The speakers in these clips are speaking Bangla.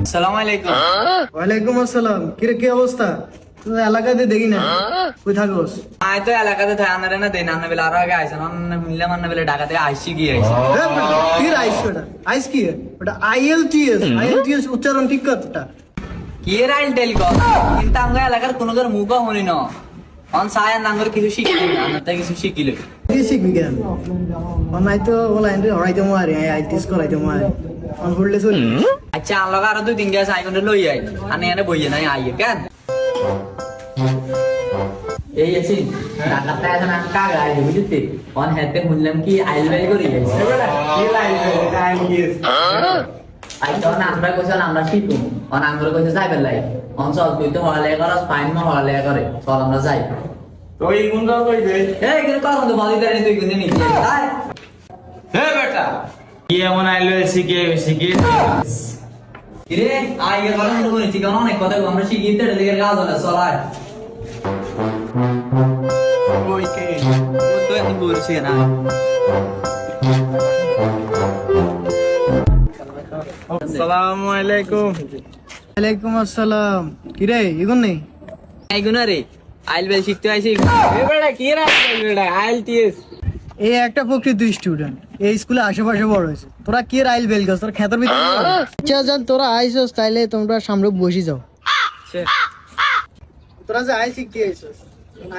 আসসালামু আলাইকুম। ওয়ালাইকুম আসসালাম। কিরে কি অবস্থা? তুই এলাকাতে দেখি না, কই থাকোস? আয় তো এলাকাতে থাকে আনারে না দেন আন্না বেলা আরো আগে আইছেন অন্য মিললাম আন্না বেলা ঢাকাতে আইসি গিয়ে আইছে। কি আইস ওটা? আইস কি? ওটা আইএলটিএস উচ্চারণ ঠিক কর ওটা। কি এর আইল টেল কর কিন্তু আমরা এলাকার কোনো কার মুখও শুনি না অন সায়ার নাঙ্গর কিছু শিখিলি না আন্না তাই কিছু শিখিলে কি শিখবি কেন? অনাই তো বলা এন্ড হরাইতে মারি আইটিএস করাইতে মারি। অন হললে চল। আচ্ছা আনলগা আরো দুই তিন গ্যাস আই কোন লই আই আনে এনে বইয়ে নাই আইয়ে কেন এই আছে ঢাকাতে আছে না কাগা আই বুঝতে অন হেতে শুনলাম কি আইল বাই করি আইছে কি আইল টাইম কি আই তো না আমরা কইছাল আমরা শিখু অন আঙ্গুর কইছে যাইবে লাই অন চল তুই তো হলে করস ফাইন মো হলে করে চল আমরা যাই তো এই গুণটা কইবে এই কিন্তু কারণ তো বাদি দাঁড়িয়ে তুই কিন্তু নিচে আয় হে বেটা কি এমন আইলো শিখে কিরে আইগে কথা শুনবো নি ঠিক অনেক কথা আমরা শিখিতে লেগে কাজ হলো চল আয় ওই কে ও তো এখন বলছে না আসসালামু আলাইকুম। ওয়ালাইকুম আসসালাম। কিরে ইগুন নেই? এই গুনা রে আইল বেল শিখতে আইছি এ বেটা কি রে বেটা আইএলটিএস এই একটা প্রকৃত স্টুডেন্ট এই স্কুলে আশেপাশে বড় হয়েছে। তোরা কি রাইল বেল গাছ? তোরা খেতের ভিতরে আচ্ছা যান, তোরা আইসস তাইলে তোমরা সামনে বসে যাও। তোরা যে আই শিখতে আইসস,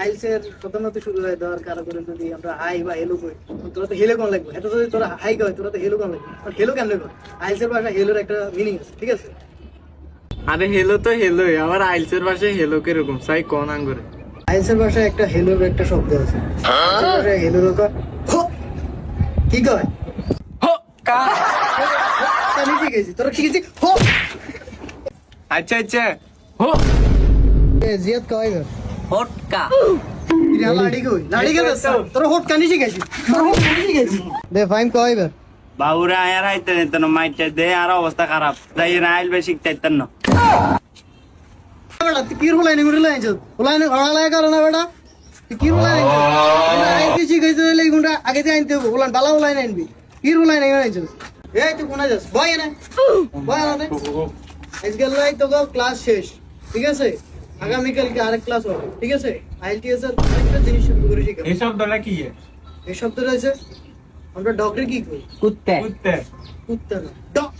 আইলসের প্রথমত শুরু হয় ধর কারো করে যদি আমরা হাই বা হেলো কই, তোরা তো হেলো কোন লাগবে। এটা যদি তোরা হাই কই তোরা তো হেলো কোন লাগবে। আর হেলো কেমনে কর? আইলসের ভাষা হেলোর একটা মিনিং আছে, ঠিক আছে? আরে হেলো তো হেলোই, আবার আইলসের ভাষায় হেলো কিরকম সাই কোন আঙ্গুরে? আইলসের ভাষায় একটা হেলোর একটা শব্দ আছে। আইলসের ভাষায় হেলোর কয় হো, কি কয়? হো কা আমি শিখেছি, তোরা শিখেছি হো। আচ্ছা আচ্ছা হো জিয়াদ কয় গর হটকা লাড়ি কই লাড়ি কে দছ তোরা হোট কানি শিখেছি, তোরা হোট কানি শিখেছি দে ফাইম কয় গর বাবুরা আয়ার আইতে নেতন মাইতে দে আর অবস্থা খারাপ যাই না আইল বে শিখতে ইতন না বেটা তুই কি হলাই নি গুলা আইছ হলাই নি ঘড়া লাগা করনা বেটা তুই কি হলাই নি আই কি শিখেছি লই গুন্ডা আগে তে আনতে হলাই বালা হলাই নাইনবি কি হলাই নি আইছ এই তুই কোনা যাস বয় না দে আজকাল লাই তো ক্লাস শেষ, ঠিক আছে? আগামীকালকে আরেক ক্লাস হবে, ঠিক আছে? আইএলটিএস এর একটা জিনিস শুরু করে শিখাবো। এই শব্দটা কি এই শব্দটা আছে আমরা ডগরে কি কই? কুত্তে কুত্তে কুত্তা না, ডগ।